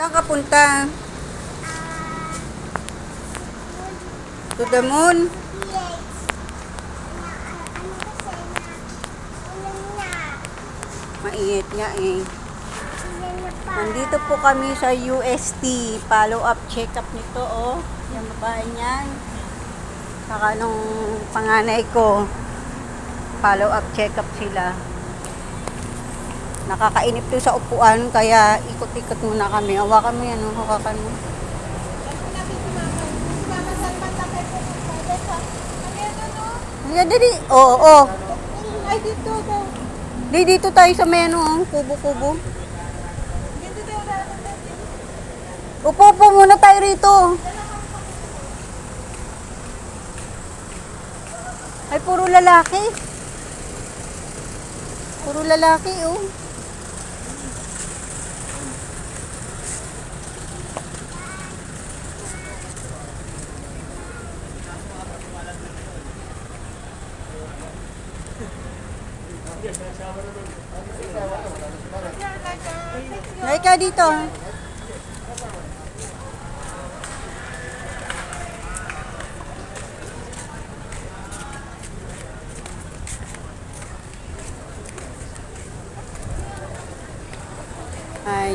Saan ka punta? To the moon? Mainit nga eh. Nandito po kami sa UST. Follow-up check-up nito, oh. Yung babae niyan. Saka nung panganay ko. Follow-up check-up sila. Nakakainip to sa upuan, kaya ikot-ikot muna kami. Hawakan mo yan, oh. Hawakan mo. Ayan, dali. Oo, oo. Ay, dito ako. Dito tayo sa menu, oh. Kubo-kubo. Dito tayo. Upo muna tayo rito. Ay, puro lalaki. Puro lalaki, oh. Nay ka dito.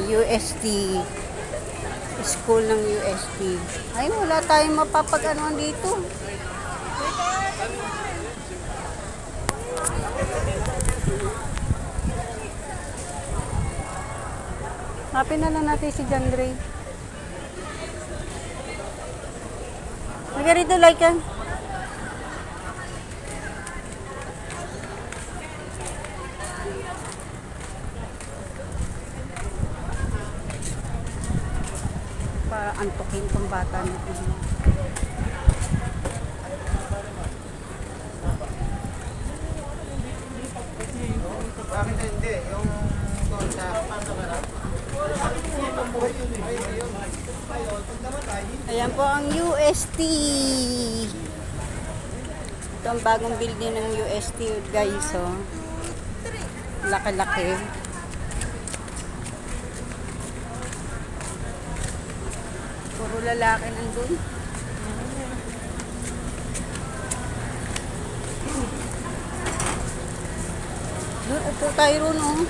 UST. School ng UST. Ay, wala tayong mapapag-anuan dito. Hapin na lang natin si John Ray. Maga rito, like yan. Para antukin tong bata nito. Bakit hindi? Yung konta. Ayan po ang UST. Ito ang bagong building ng UST, guys. Oh. Laki-laki. Puro lalaki nandun. Doon, upo tayo ron, oh.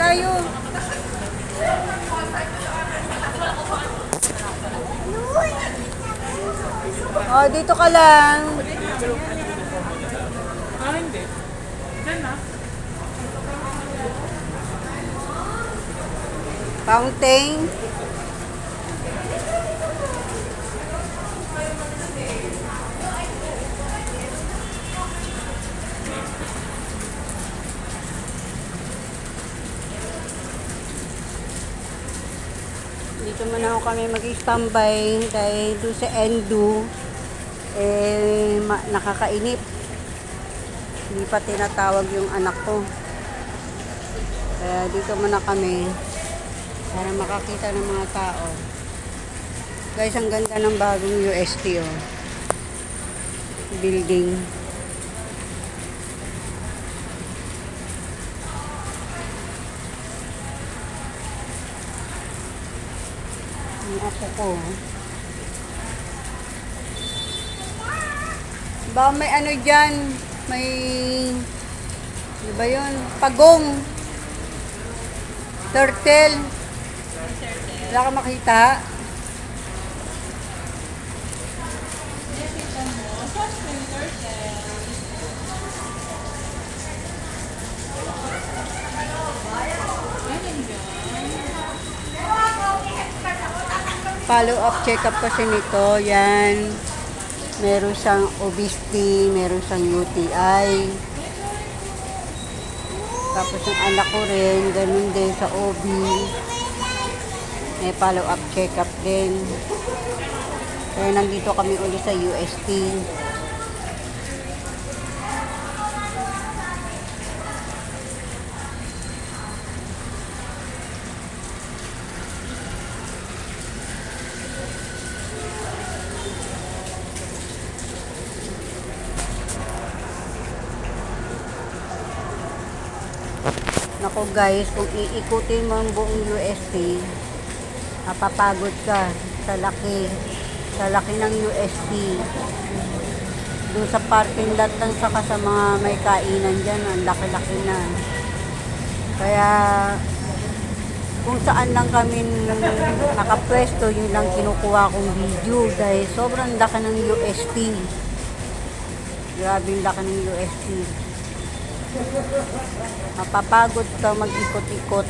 Tayo. Oh, dito ka lang. Hindi. Diyan na. Fountain. Dito muna ako kami mag-standby dahil doon sa Endu nakakainip. Hindi pa tinatawag yung anak ko. Kaya dito muna kami para makakita ng mga tao. Guys, ang ganda ng bagong UST, oh. Building. Ang apo ko. Ba may ano dyan? May... Ano ba yun? Pagong. Turtle. Wala ka makita? Follow-up check-up kasi nito. Yan. Meron siyang obesity, meron siyang UTI. Tapos yung anak ko rin, ganun din sa OB. May follow-up check-up din. Kaya nandito kami ulit sa UST. Naku guys, kung iikutin mo ang buong UST, mapapagod ka sa laki. Sa laki ng UST. Doon sa parking lot lang saka sa mga may kainan dyan, ang laki-laki na. Kaya, kung saan lang kami nakapwesto, yun lang kinukuha kong video dahil sobrang laki ng UST. Grabe yung laki ng UST. Mapapagod ka mag-ikot-ikot.